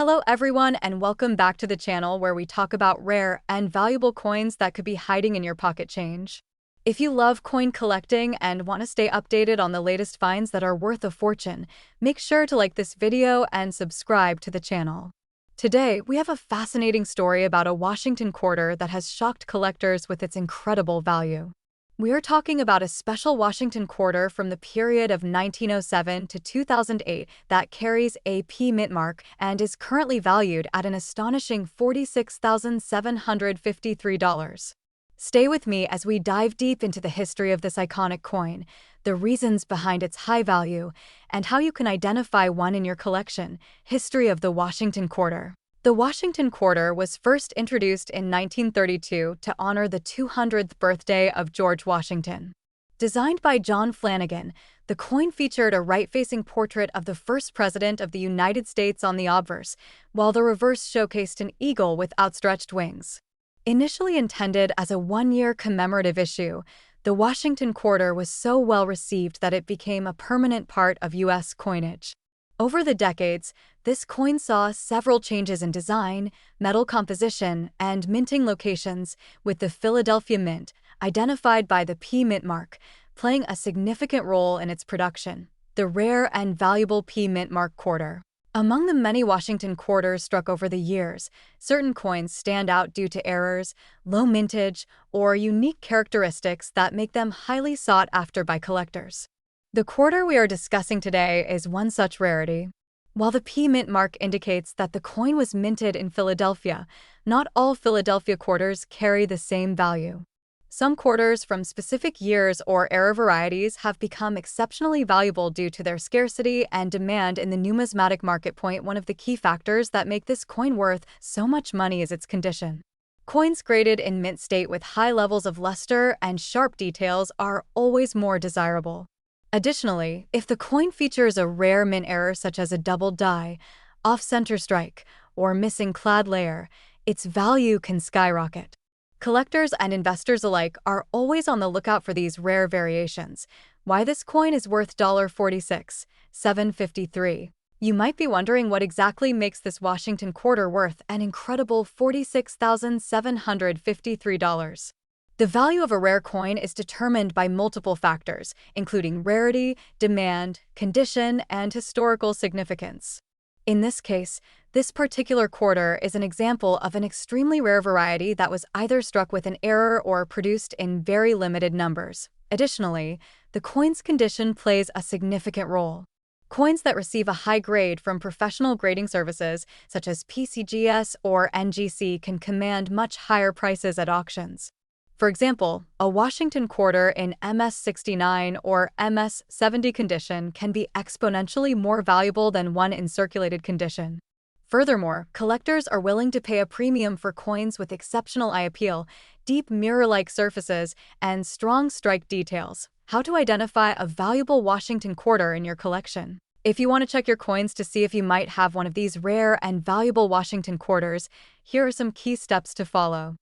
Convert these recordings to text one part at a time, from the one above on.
Hello everyone and welcome back to the channel where we talk about rare and valuable coins that could be hiding in your pocket change. If you love coin collecting and want to stay updated on the latest finds that are worth a fortune, make sure to like this video and subscribe to the channel. Today, we have a fascinating story about a Washington quarter that has shocked collectors with its incredible value. We are talking about a special Washington quarter from the period of 1907 to 2008 that carries a P mint mark and is currently valued at an astonishing $46,753. Stay with me as we dive deep into the history of this iconic coin, the reasons behind its high value, and how you can identify one in your collection. History of the Washington quarter. The Washington quarter was first introduced in 1932 to honor the 200th birthday of George Washington. Designed by John Flanagan, the coin featured a right-facing portrait of the first president of the United States on the obverse, while the reverse showcased an eagle with outstretched wings. Initially intended as a one-year commemorative issue, the Washington quarter was so well received that it became a permanent part of U.S. coinage. Over the decades, this coin saw several changes in design, metal composition, and minting locations, with the Philadelphia Mint, identified by the P mint mark, playing a significant role in its production. The rare and valuable P mint mark quarter. Among the many Washington quarters struck over the years, certain coins stand out due to errors, low mintage, or unique characteristics that make them highly sought after by collectors. The quarter we are discussing today is one such rarity. While the P mint mark indicates that the coin was minted in Philadelphia, not all Philadelphia quarters carry the same value. Some quarters from specific years or era varieties have become exceptionally valuable due to their scarcity and demand in the numismatic market. One of the key factors that make this coin worth so much money is its condition. Coins graded in mint state with high levels of luster and sharp details are always more desirable. Additionally, if the coin features a rare mint error such as a doubled die, off-center strike, or missing clad layer, its value can skyrocket. Collectors and investors alike are always on the lookout for these rare variations. Why this coin is worth $46,753. You might be wondering what exactly makes this Washington quarter worth an incredible $46,753. The value of a rare coin is determined by multiple factors, including rarity, demand, condition, and historical significance. In this case, this particular quarter is an example of an extremely rare variety that was either struck with an error or produced in very limited numbers. Additionally, the coin's condition plays a significant role. Coins that receive a high grade from professional grading services, such as PCGS or NGC, can command much higher prices at auctions. For example, a Washington quarter in MS69 or MS70 condition can be exponentially more valuable than one in circulated condition. Furthermore, collectors are willing to pay a premium for coins with exceptional eye appeal, deep mirror-like surfaces, and strong strike details. How to identify a valuable Washington quarter in your collection. If you want to check your coins to see if you might have one of these rare and valuable Washington quarters, here are some key steps to follow.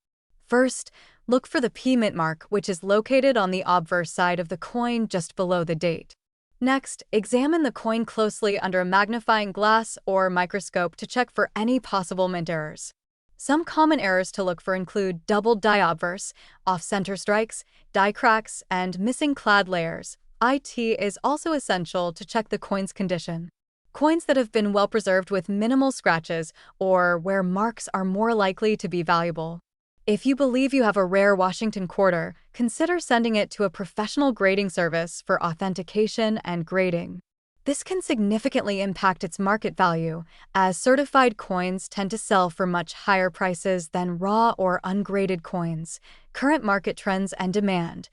First, look for the P mint mark, which is located on the obverse side of the coin just below the date. Next, examine the coin closely under a magnifying glass or microscope to check for any possible mint errors. Some common errors to look for include doubled die obverse, off-center strikes, die cracks, and missing clad layers. It is also essential to check the coin's condition. Coins that have been well preserved with minimal scratches or where marks are more likely to be valuable. If you believe you have a rare Washington quarter, consider sending it to a professional grading service for authentication and grading. This can significantly impact its market value, as certified coins tend to sell for much higher prices than raw or ungraded coins. Current market trends and demand.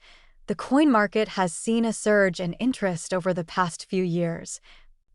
The coin market has seen a surge in interest over the past few years,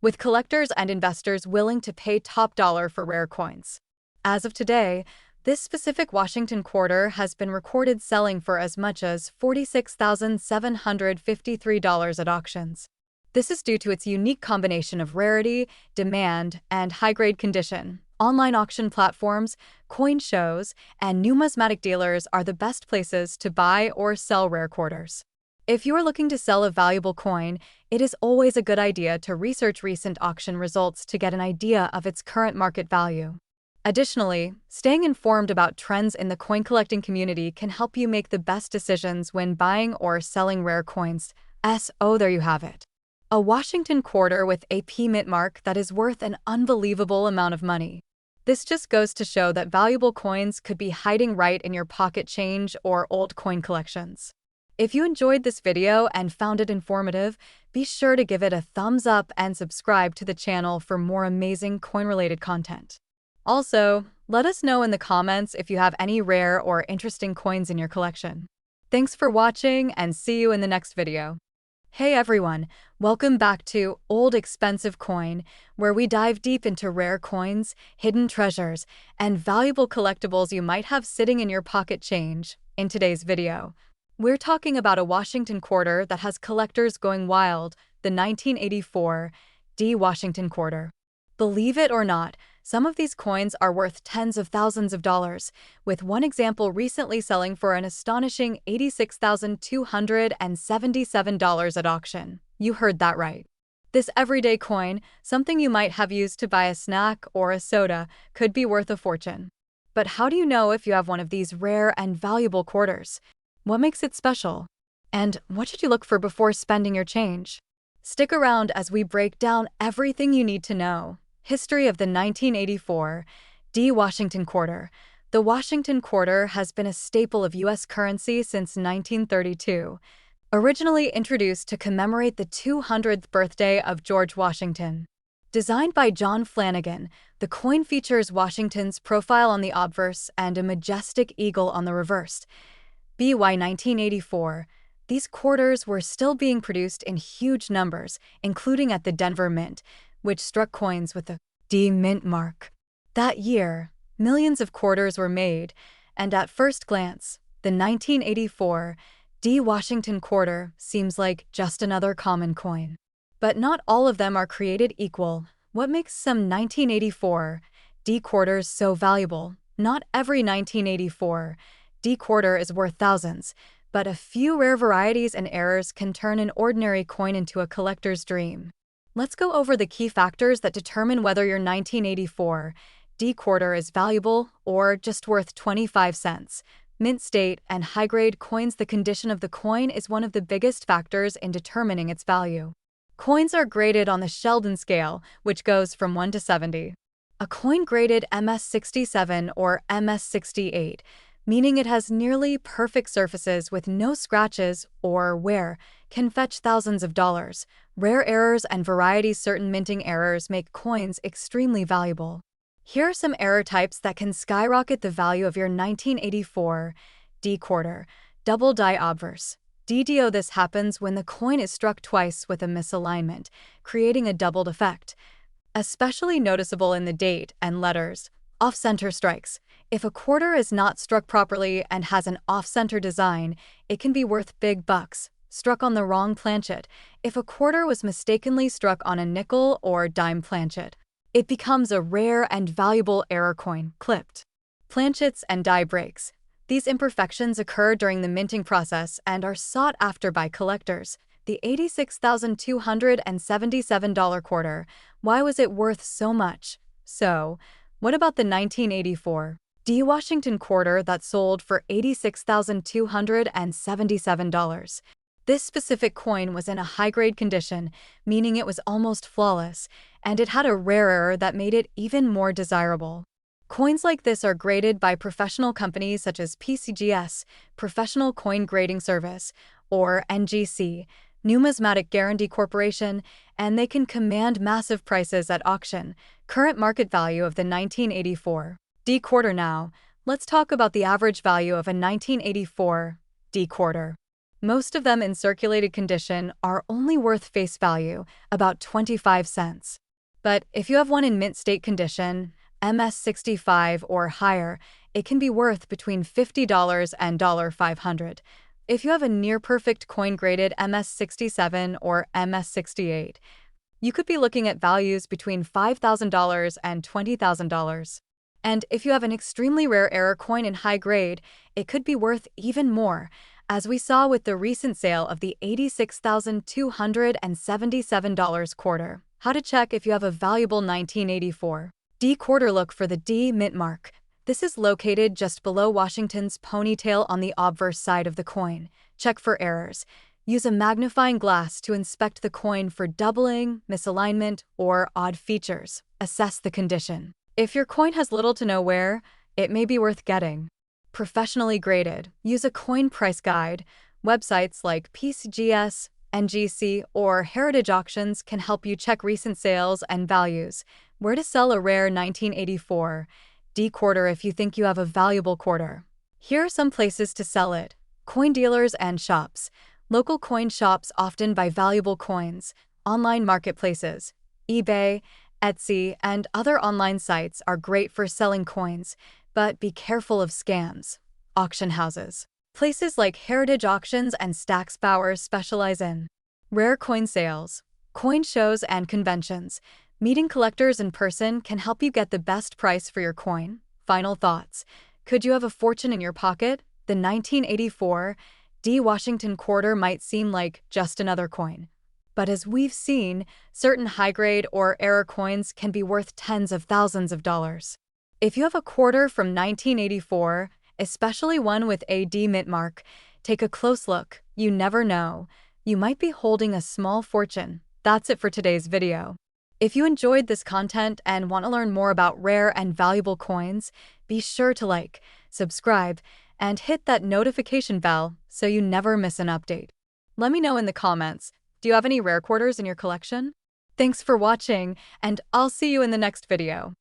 with collectors and investors willing to pay top dollar for rare coins. As of today, this specific Washington quarter has been recorded selling for as much as $46,753 at auctions. This is due to its unique combination of rarity, demand, and high-grade condition. Online auction platforms, coin shows, and numismatic dealers are the best places to buy or sell rare quarters. If you are looking to sell a valuable coin, it is always a good idea to research recent auction results to get an idea of its current market value. Additionally, staying informed about trends in the coin collecting community can help you make the best decisions when buying or selling rare coins. Oh, there you have it. A Washington quarter with a P mint mark that is worth an unbelievable amount of money. This just goes to show that valuable coins could be hiding right in your pocket change or old coin collections. If you enjoyed this video and found it informative, be sure to give it a thumbs up and subscribe to the channel for more amazing coin-related content. Also, let us know in the comments if you have any rare or interesting coins in your collection. Thanks for watching and see you in the next video. Hey everyone, welcome back to Old Expensive Coin, where we dive deep into rare coins, hidden treasures, and valuable collectibles you might have sitting in your pocket change. In today's video, we're talking about a Washington quarter that has collectors going wild, the 1984 Washington quarter. Believe it or not, some of these coins are worth tens of thousands of dollars, with one example recently selling for an astonishing $86,277 at auction. You heard that right. This everyday coin, something you might have used to buy a snack or a soda, could be worth a fortune. But how do you know if you have one of these rare and valuable quarters? What makes it special? And what should you look for before spending your change? Stick around as we break down everything you need to know. History of the 1984 Washington quarter. The Washington quarter has been a staple of U.S. currency since 1932. Originally introduced to commemorate the 200th birthday of George Washington. Designed by John Flanagan, the coin features Washington's profile on the obverse and a majestic eagle on the reverse. By 1984, these quarters were still being produced in huge numbers, including at the Denver Mint, which struck coins with the D mint mark. That year, millions of quarters were made, and at first glance, the 1984 Washington quarter seems like just another common coin. But not all of them are created equal. What makes some 1984 quarters so valuable? Not every 1984 quarter is worth thousands, but a few rare varieties and errors can turn an ordinary coin into a collector's dream. Let's go over the key factors that determine whether your 1984 quarter is valuable or just worth 25 cents. Mint state and high-grade coins. The condition of the coin is one of the biggest factors in determining its value. Coins are graded on the Sheldon scale, which goes from 1 to 70. A coin graded MS67 or MS68, meaning it has nearly perfect surfaces with no scratches or wear, can fetch thousands of dollars. Rare errors and varieties. Certain minting errors make coins extremely valuable. Here are some error types that can skyrocket the value of your 1984 quarter. Double die obverse. DDO. This happens when the coin is struck twice with a misalignment, creating a doubled effect. Especially noticeable in the date and letters. Off-center strikes. If a quarter is not struck properly and has an off-center design, it can be worth big bucks. Struck on the wrong planchet. If a quarter was mistakenly struck on a nickel or dime planchet, it becomes a rare and valuable error coin. Clipped planchets and die breaks. These imperfections occur during the minting process and are sought after by collectors. The $86,277 quarter. Why was it worth so much? So, what about the 1984 Washington quarter that sold for $86,277? This specific coin was in a high-grade condition, meaning it was almost flawless, and it had a rare error that made it even more desirable. Coins like this are graded by professional companies such as PCGS, Professional Coin Grading Service, or NGC, Numismatic Guarantee Corporation, and they can command massive prices at auction. Current market value of the 1984 quarter. Now, let's talk about the average value of a 1984 quarter. Most of them in circulated condition are only worth face value, about 25 cents. But if you have one in mint state condition, MS65 or higher, it can be worth between $50 and $500. If you have a near-perfect coin graded MS67 or MS68, you could be looking at values between $5,000 and $20,000. And if you have an extremely rare error coin in high grade, it could be worth even more. As we saw with the recent sale of the $86,277 quarter. How to check if you have a valuable 1984 D quarter. Look for the D mint mark. This is located just below Washington's ponytail on the obverse side of the coin. Check for errors. Use a magnifying glass to inspect the coin for doubling, misalignment, or odd features. Assess the condition. If your coin has little to no wear, it may be worth getting. Professionally graded. Use a coin price guide. Websites like PCGS, NGC, or Heritage Auctions can help you check recent sales and values. Where to sell a rare 1984 D quarter. If you think you have a valuable quarter, here are some places to sell it. Coin dealers and shops. Local coin shops often buy valuable coins. Online marketplaces. eBay, Etsy, and other online sites are great for selling coins, but be careful of scams. Auction houses. Places like Heritage Auctions and Stack's Bowers specialize in rare coin sales, coin shows, and conventions. Meeting collectors in person can help you get the best price for your coin. Final thoughts. Could you have a fortune in your pocket? The 1984 D Washington quarter might seem like just another coin. But as we've seen, certain high-grade or error coins can be worth tens of thousands of dollars. If you have a quarter from 1984, especially one with a D mint mark, take a close look. You never know. You might be holding a small fortune. That's it for today's video. If you enjoyed this content and want to learn more about rare and valuable coins, be sure to like, subscribe, and hit that notification bell so you never miss an update. Let me know in the comments, do you have any rare quarters in your collection? Thanks for watching, and I'll see you in the next video.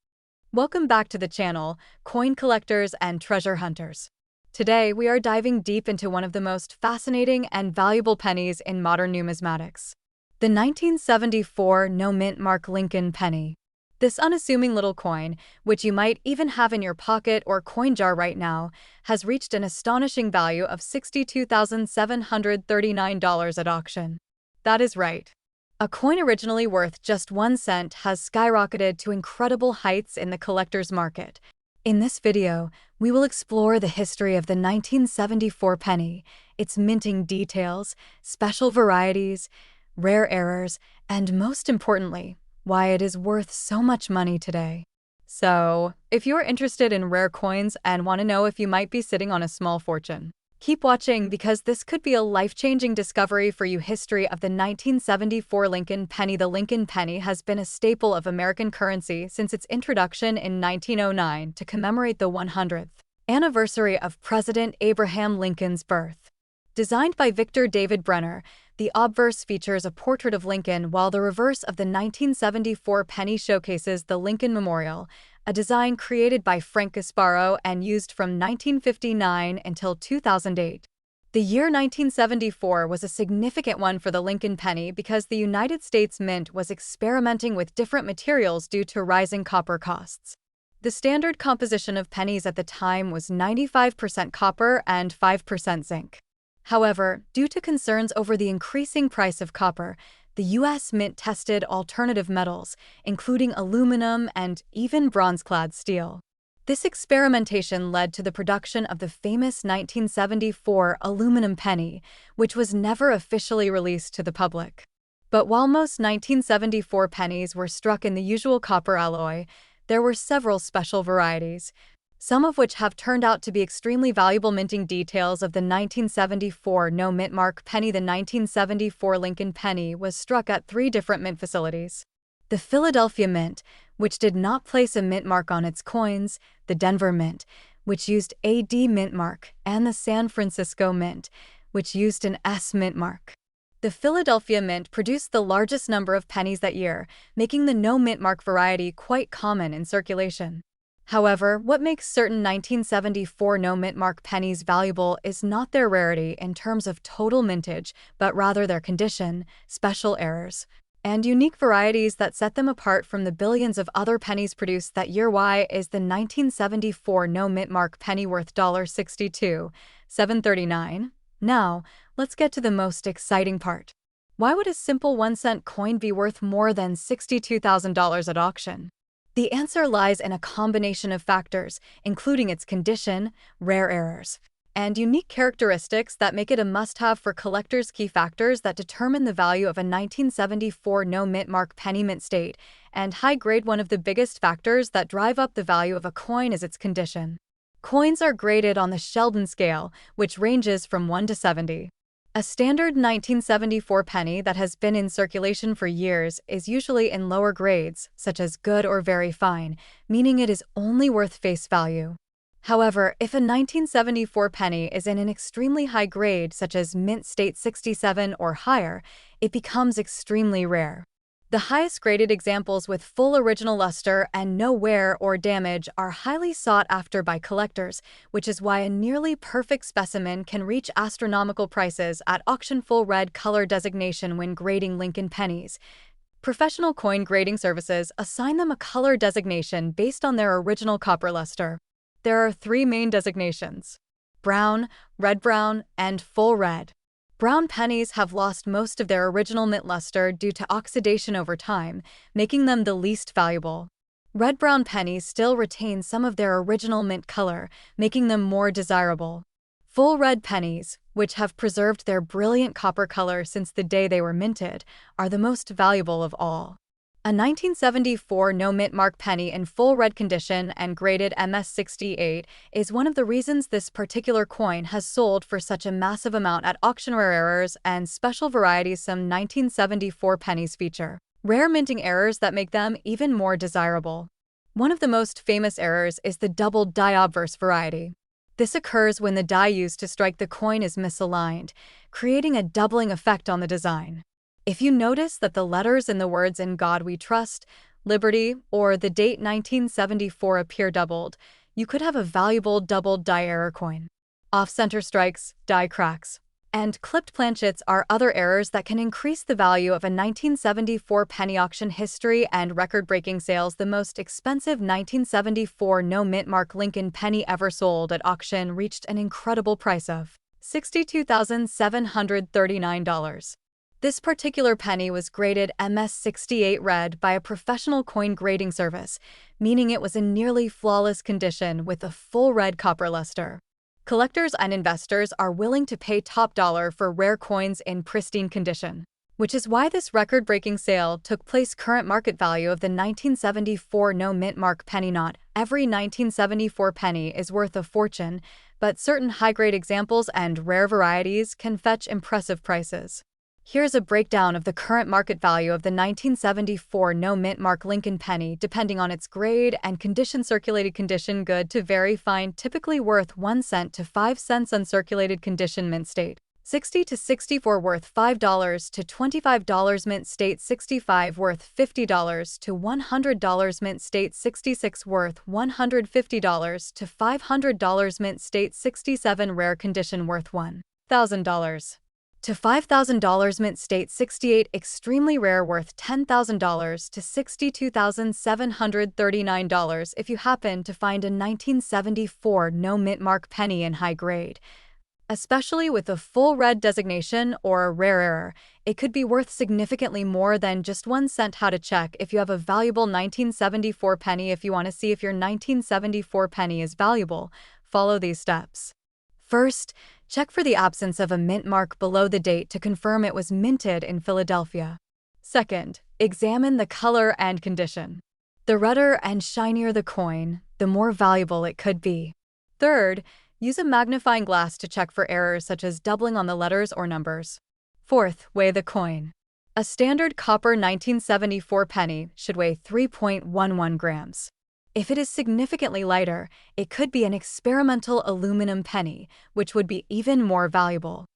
Welcome back to the channel, coin collectors and treasure hunters. Today, we are diving deep into one of the most fascinating and valuable pennies in modern numismatics. The 1974 no mint mark Lincoln penny. This unassuming little coin, which you might even have in your pocket or coin jar right now, has reached an astonishing value of $62,739 at auction. That is right. A coin originally worth just 1 cent has skyrocketed to incredible heights in the collector's market. In this video, we will explore the history of the 1974 penny, its minting details, special varieties, rare errors, and most importantly, why it is worth so much money today. So, if you're interested in rare coins and want to know if you might be sitting on a small fortune, keep watching because this could be a life-changing discovery for you. History of the 1974 Lincoln penny. The Lincoln penny has been a staple of American currency since its introduction in 1909 to commemorate the 100th anniversary of President Abraham Lincoln's birth. Designed by Victor David Brenner, the obverse features a portrait of Lincoln while the reverse of the 1974 penny showcases the Lincoln Memorial, a design created by Frank Gasparo and used from 1959 until 2008. The year 1974 was a significant one for the Lincoln penny because the United States Mint was experimenting with different materials due to rising copper costs. The standard composition of pennies at the time was 95% copper and 5% zinc. However, due to concerns over the increasing price of copper, the U.S. Mint tested alternative metals, including aluminum and even bronze-clad steel. This experimentation led to the production of the famous 1974 aluminum penny, which was never officially released to the public. But while most 1974 pennies were struck in the usual copper alloy, there were several special varieties, some of which have turned out to be extremely valuable. Minting details of the 1974 no mint mark penny. The 1974 Lincoln penny was struck at 3 different mint facilities. The Philadelphia Mint, which did not place a mint mark on its coins, the Denver Mint, which used a D mint mark, and the San Francisco Mint, which used an S mint mark. The Philadelphia Mint produced the largest number of pennies that year, making the no mint mark variety quite common in circulation. However, what makes certain 1974 no mint mark pennies valuable is not their rarity in terms of total mintage, but rather their condition, special errors, and unique varieties that set them apart from the billions of other pennies produced that year. Why is the 1974 no mint mark penny worth $62,739? Now, let's get to the most exciting part. Why would a simple 1 cent coin be worth more than $62,000 at auction? The answer lies in a combination of factors, including its condition, rare errors, and unique characteristics that make it a must-have for collectors. Key factors that determine the value of a 1974 no-mint mark penny mint state and high grade. One of the biggest factors that drive up the value of a coin is its condition. Coins are graded on the Sheldon scale, which ranges from 1 to 70. A standard 1974 penny that has been in circulation for years is usually in lower grades, such as good or very fine, meaning it is only worth face value. However, if a 1974 penny is in an extremely high grade, such as mint state 67 or higher, it becomes extremely rare. The highest graded examples with full original luster and no wear or damage are highly sought after by collectors, which is why a nearly perfect specimen can reach astronomical prices at auction. Full red color designation when grading Lincoln pennies. Professional coin grading services assign them a color designation based on their original copper luster. There are three main designations: brown, red brown, and full red. Brown pennies have lost most of their original mint luster due to oxidation over time, making them the least valuable. Red-brown pennies still retain some of their original mint color, making them more desirable. Full red pennies, which have preserved their brilliant copper color since the day they were minted, are the most valuable of all. A 1974 no-mint mark penny in full red condition and graded MS68 is one of the reasons this particular coin has sold for such a massive amount at auction. Rare errors and special varieties. Some 1974 pennies feature rare minting errors that make them even more desirable. One of the most famous errors is the doubled die obverse variety. This occurs when the die used to strike the coin is misaligned, creating a doubling effect on the design. If you notice that the letters in the words "In God We Trust," "Liberty," or the date 1974 appear doubled, you could have a valuable doubled die error coin. Off-center strikes, die cracks, and clipped planchets are other errors that can increase the value of a 1974 penny. Auction history and record-breaking sales. The most expensive 1974 no-mint mark Lincoln penny ever sold at auction reached an incredible price of $62,739. This particular penny was graded MS68 red by a professional coin grading service, meaning it was in nearly flawless condition with a full red copper luster. Collectors and investors are willing to pay top dollar for rare coins in pristine condition, which is why this record-breaking sale took place. Current market value of the 1974 no-mint mark penny. Not every 1974 penny is worth a fortune, but certain high-grade examples and rare varieties can fetch impressive prices. Here's a breakdown of the current market value of the 1974 no-mint mark Lincoln penny depending on its grade and condition. Circulated condition: good to very fine, typically worth 1 cent to 5 cents. Uncirculated condition: mint state 60 to 64, worth $5 to $25. Mint state 65, worth $50 to $100. Mint state 66, worth $150 to $500. Mint state 67, rare condition, worth $1,000 to $5,000. Mint state 68, extremely rare, worth $10,000 to $62,739. If you happen to find a 1974 no-mint mark penny in high grade, especially with a full red designation or a rare error, it could be worth significantly more than just 1 cent. How to check if you have a valuable 1974 penny. If you want to see if your 1974 penny is valuable, follow these steps. First, check for the absence of a mint mark below the date to confirm it was minted in Philadelphia. Second, examine the color and condition. The redder and shinier the coin, the more valuable it could be. Third, use a magnifying glass to check for errors such as doubling on the letters or numbers. Fourth, weigh the coin. A standard copper 1974 penny should weigh 3.11 grams. If it is significantly lighter, it could be an experimental aluminum penny, which would be even more valuable.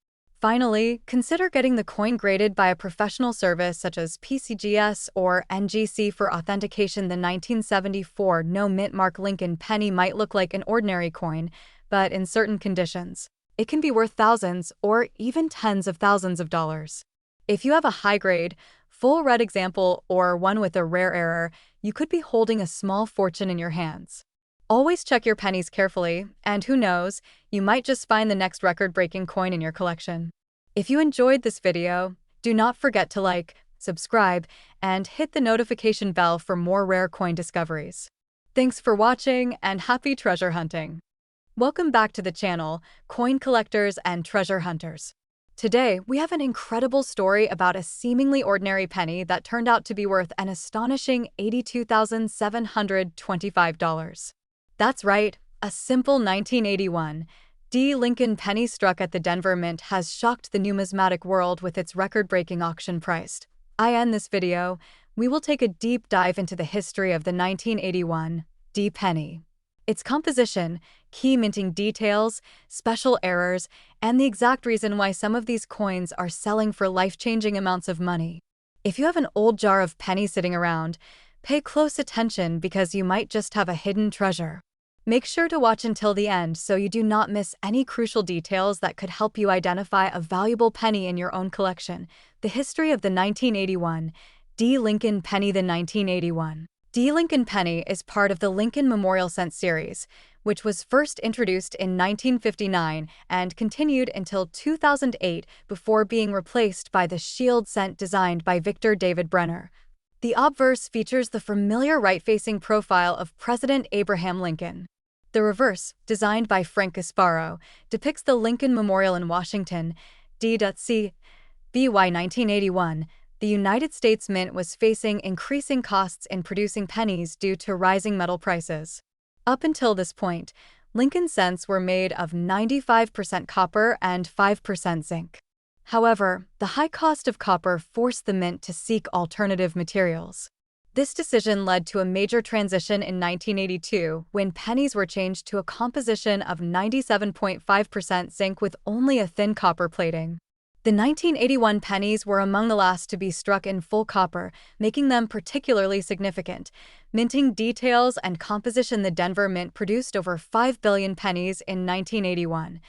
Finally, consider getting the coin graded by a professional service such as PCGS or NGC for authentication. The 1974 no-mint mark Lincoln penny might look like an ordinary coin, but in certain conditions, it can be worth thousands or even tens of thousands of dollars. If you have a high-grade, full red example or one with a rare error, you could be holding a small fortune in your hands. Always check your pennies carefully, and who knows, you might just find the next record-breaking coin in your collection. If you enjoyed this video, do not forget to like, subscribe, and hit the notification bell for more rare coin discoveries. Thanks for watching, and happy treasure hunting! Welcome back to the channel, coin collectors and treasure hunters. Today, we have an incredible story about a seemingly ordinary penny that turned out to be worth an astonishing $82,725. That's right, a simple 1981 D. Lincoln penny struck at the Denver Mint has shocked the numismatic world with its record-breaking auction price. In this video, we will take a deep dive into the history of the 1981 D penny. Its composition, key minting details, special errors, and the exact reason why some of these coins are selling for life-changing amounts of money. If you have an old jar of pennies sitting around, pay close attention because you might just have a hidden treasure. Make sure to watch until the end so you do not miss any crucial details that could help you identify a valuable penny in your own collection. The history of the 1981 D. Lincoln penny. The 1981 D. Lincoln penny is part of the Lincoln Memorial Cent series, which was first introduced in 1959 and continued until 2008 before being replaced by the Shield Cent designed by Victor David Brenner. The obverse features the familiar right-facing profile of President Abraham Lincoln. The reverse, designed by Frank Gasparo, depicts the Lincoln Memorial in Washington, D.C. BY 1981. The United States Mint was facing increasing costs in producing pennies due to rising metal prices. Up until this point, Lincoln cents were made of 95% copper and 5% zinc. However, the high cost of copper forced the mint to seek alternative materials. This decision led to a major transition in 1982 when pennies were changed to a composition of 97.5% zinc with only a thin copper plating. The 1981 pennies were among the last to be struck in full copper, making them particularly significant. Minting details and composition. The Denver Mint produced over 5 billion pennies in 1981.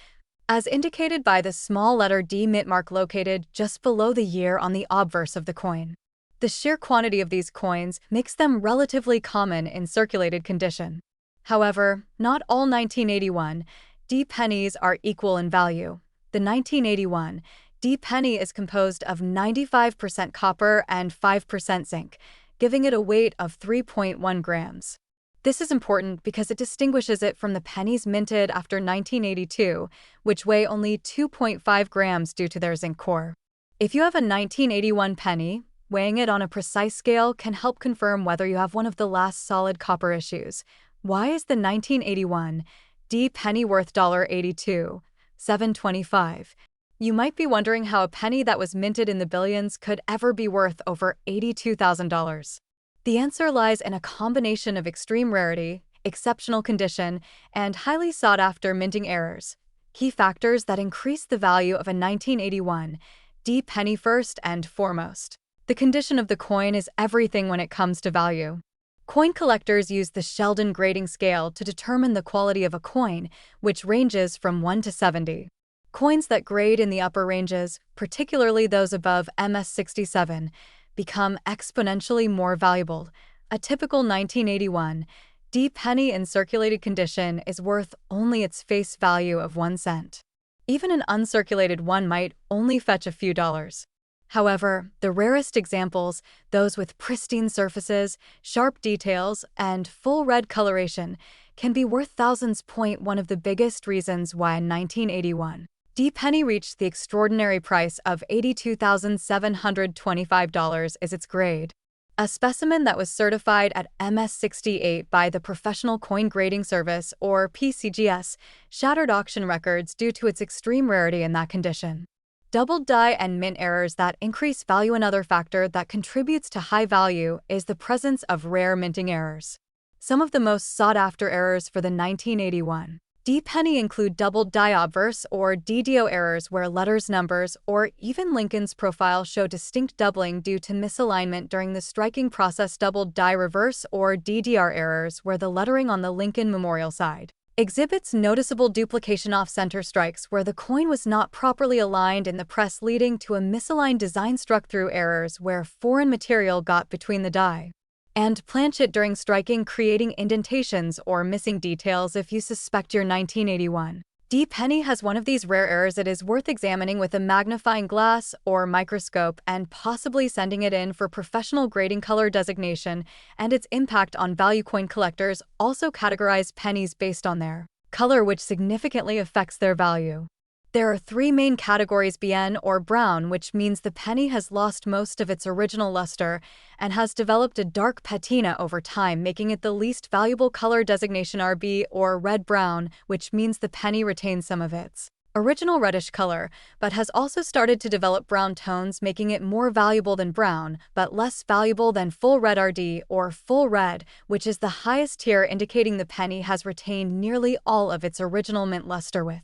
As indicated by the small letter D mint mark located just below the year on the obverse of the coin. The sheer quantity of these coins makes them relatively common in circulated condition. However, not all 1981 D pennies are equal in value. The 1981 D penny is composed of 95% copper and 5% zinc, giving it a weight of 3.1 grams. This is important because it distinguishes it from the pennies minted after 1982, which weigh only 2.5 grams due to their zinc core. If you have a 1981 penny, weighing it on a precise scale can help confirm whether you have one of the last solid copper issues. Why is the 1981 D penny worth $82,725? You might be wondering how a penny that was minted in the billions could ever be worth over $82,000. The answer lies in a combination of extreme rarity, exceptional condition, and highly sought-after minting errors, key factors that increase the value of a 1981 D penny. First and foremost, the condition of the coin is everything when it comes to value. Coin collectors use the Sheldon grading scale to determine the quality of a coin, which ranges from 1 to 70. Coins that grade in the upper ranges, particularly those above MS67, become exponentially more valuable. A typical 1981 D penny in circulated condition is worth only its face value of 1 cent. Even an uncirculated one might only fetch a few dollars. However, the rarest examples, those with pristine surfaces, sharp details, and full red coloration, can be worth thousands. One of the biggest reasons why a 1981 D penny reached the extraordinary price of $82,725 is its grade. A specimen that was certified at MS68 by the Professional Coin Grading Service, or PCGS, shattered auction records due to its extreme rarity in that condition. Doubled die and mint errors that increase value. Another factor that contributes to high value is the presence of rare minting errors. Some of the most sought-after errors for the 1981 D penny include doubled die obverse or DDO errors where letters, numbers, or even Lincoln's profile show distinct doubling due to misalignment during the striking process. Doubled die reverse or DDR errors where the lettering on the Lincoln Memorial side exhibits noticeable duplication. Off-center strikes where the coin was not properly aligned in the press, leading to a misaligned design. Struck-through errors where foreign material got between the die and planchet during striking, creating indentations or missing details. If you suspect your 1981 D penny has one of these rare errors, it is worth examining with a magnifying glass or microscope and possibly sending it in for professional grading. Color designation and its impact on value. Coin collectors also categorize pennies based on their color which significantly affects their value. There are three main categories: bien or brown, which means the penny has lost most of its original luster and has developed a dark patina over time, making it the least valuable color designation. RB or red-brown, which means the penny retains some of its original reddish color, but has also started to develop brown tones, making it more valuable than brown, but less valuable than full red. RD or full red, which is the highest tier, indicating the penny has retained nearly all of its original mint luster with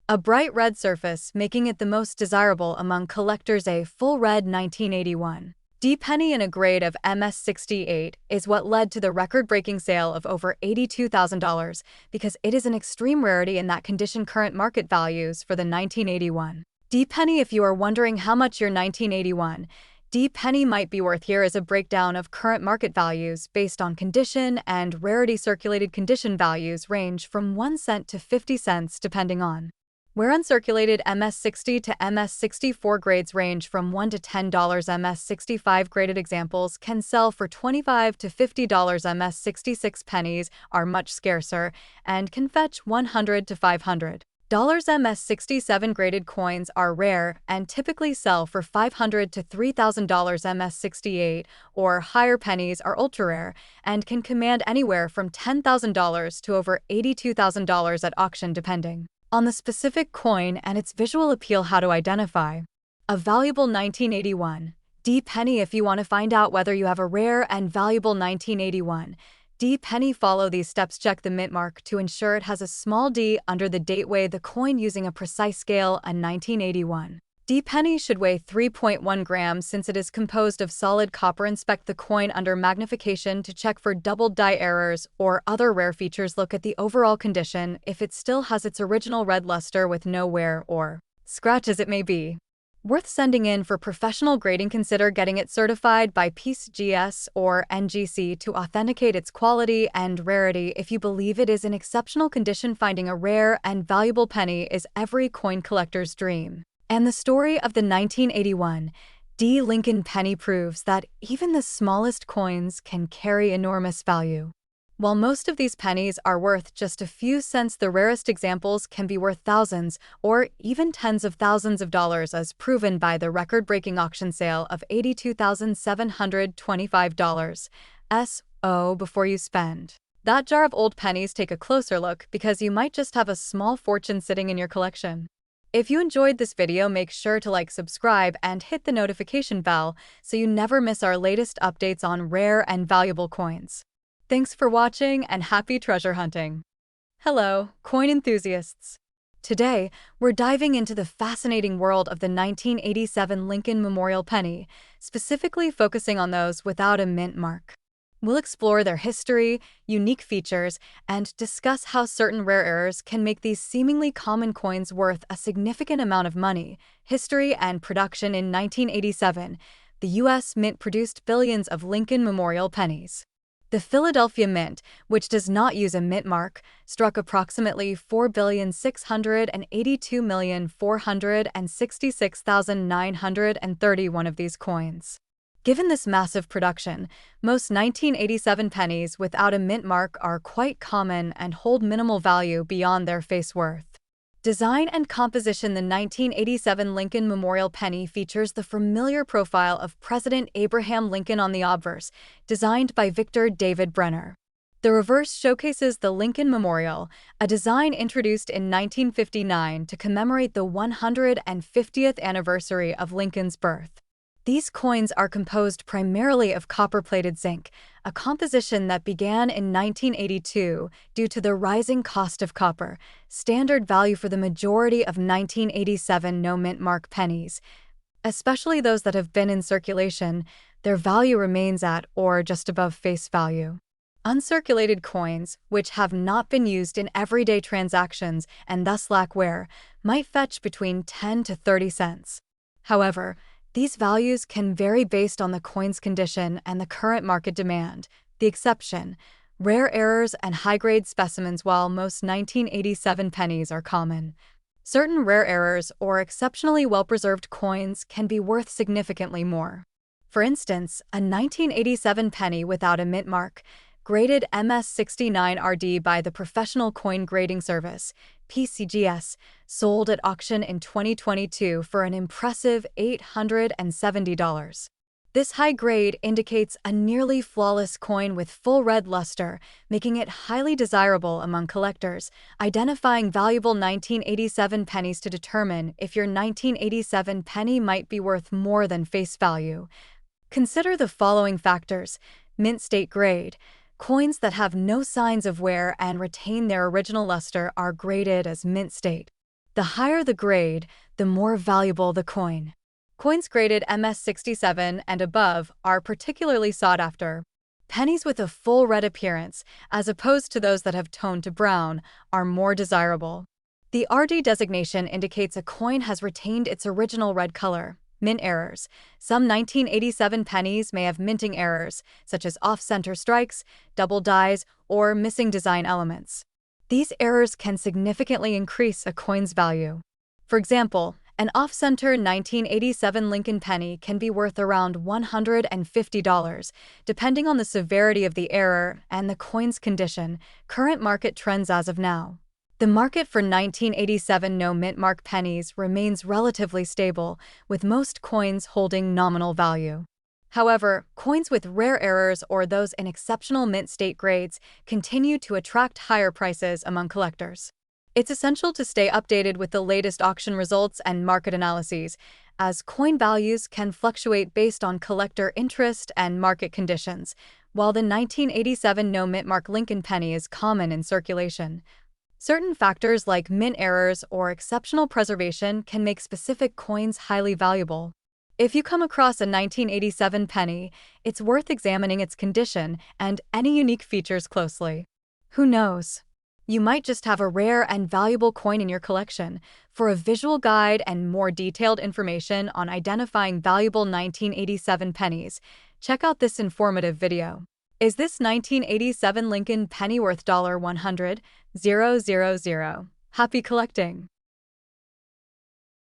a bright red surface, making it the most desirable among collectors. A full red 1981 D penny in a grade of MS68 is what led to the record-breaking sale of over $82,000 because it is an extreme rarity in that condition. Current market values for the 1981 D penny. If you are wondering how much your 1981 D penny might be worth, here is a breakdown of current market values based on condition and rarity. Circulated condition values range from 1 cent to 50 cents depending on where uncirculated. MS60 to MS64 grades range from $1 to $10. MS65 graded examples can sell for $25 to $50. MS66 pennies are much scarcer and can fetch $100 to $500. MS67 graded coins are rare and typically sell for $500 to $3,000. MS68 or higher pennies are ultra-rare and can command anywhere from $10,000 to over $82,000 at auction, depending on the specific coin and its visual appeal. How to identify a valuable 1981 D penny. If you want to find out whether you have a rare and valuable 1981 D penny, follow these steps. Check the mint mark to ensure it has a small d under the date. Weigh the coin using a precise scale. A 1981 D penny should weigh 3.1 grams since it is composed of solid copper. Inspect the coin under magnification to check for doubled die errors or other rare features. Look at the overall condition. If it still has its original red luster with no wear or scratches, it may be worth sending in for professional grading. Consider getting it certified by PENNIES or NGC to authenticate its quality and rarity. If you believe it is in exceptional condition, finding a rare and valuable penny is every coin collector's dream. And the story of the 1981 D Lincoln penny proves that even the smallest coins can carry enormous value. While most of these pennies are worth just a few cents, the rarest examples can be worth thousands or even tens of thousands of dollars, as proven by the record-breaking auction sale of $82,725. So, before you spend that jar of old pennies, take a closer look, because you might just have a small fortune sitting in your collection. If you enjoyed this video, make sure to like, subscribe, and hit the notification bell so you never miss our latest updates on rare and valuable coins. Thanks for watching and happy treasure hunting! Hello, coin enthusiasts! Today, we're diving into the fascinating world of the 1987 Lincoln Memorial penny, specifically focusing on those without a mint mark. We'll explore their history, unique features, and discuss how certain rare errors can make these seemingly common coins worth a significant amount of money. History and production. In 1987, the U.S. Mint produced billions of Lincoln Memorial pennies. The Philadelphia Mint, which does not use a mint mark, struck approximately 4,682,466,931 of these coins. Given this massive production, most 1987 pennies without a mint mark are quite common and hold minimal value beyond their face worth. Design and composition. The 1987 Lincoln Memorial penny features the familiar profile of President Abraham Lincoln on the obverse, designed by Victor David Brenner. The reverse showcases the Lincoln Memorial, a design introduced in 1959 to commemorate the 150th anniversary of Lincoln's birth. These coins are composed primarily of copper-plated zinc, a composition that began in 1982 due to the rising cost of copper, standard value for the majority of 1987 no-mint mark pennies. Especially those that have been in circulation, their value remains at or just above face value. Uncirculated coins, which have not been used in everyday transactions and thus lack wear, might fetch between 10 to 30 cents. However, these values can vary based on the coin's condition and the current market demand. The exception: rare errors and high-grade specimens. While most 1987 pennies are common, certain rare errors or exceptionally well-preserved coins can be worth significantly more. For instance, a 1987 penny without a mint mark, graded MS69RD by the Professional Coin Grading Service, PCGS, sold at auction in 2022 for an impressive $870. This high grade indicates a nearly flawless coin with full red luster, making it highly desirable among collectors, identifying valuable 1987 pennies to determine if your 1987 penny might be worth more than face value. Consider the following factors: mint state grade. Coins that have no signs of wear and retain their original luster are graded as mint state. The higher the grade, the more valuable the coin. Coins graded MS67 and above are particularly sought after. Pennies with a full red appearance, as opposed to those that have toned to brown, are more desirable. The RD designation indicates a coin has retained its original red color. Mint errors. Some 1987 pennies may have minting errors, such as off-center strikes, double dies, or missing design elements. These errors can significantly increase a coin's value. For example, an off-center 1987 Lincoln penny can be worth around $150, depending on the severity of the error and the coin's condition. Current market trends as of now. The market for 1987 no-mint mark pennies remains relatively stable, with most coins holding nominal value. However, coins with rare errors or those in exceptional mint state grades continue to attract higher prices among collectors. It's essential to stay updated with the latest auction results and market analyses, as coin values can fluctuate based on collector interest and market conditions. While the 1987 no-mint mark Lincoln penny is common in circulation, certain factors like mint errors or exceptional preservation can make specific coins highly valuable. If you come across a 1987 penny, it's worth examining its condition and any unique features closely. Who knows? You might just have a rare and valuable coin in your collection. For a visual guide and more detailed information on identifying valuable 1987 pennies, check out this informative video. Is this 1987 Lincoln penny worth $100,000? Happy collecting!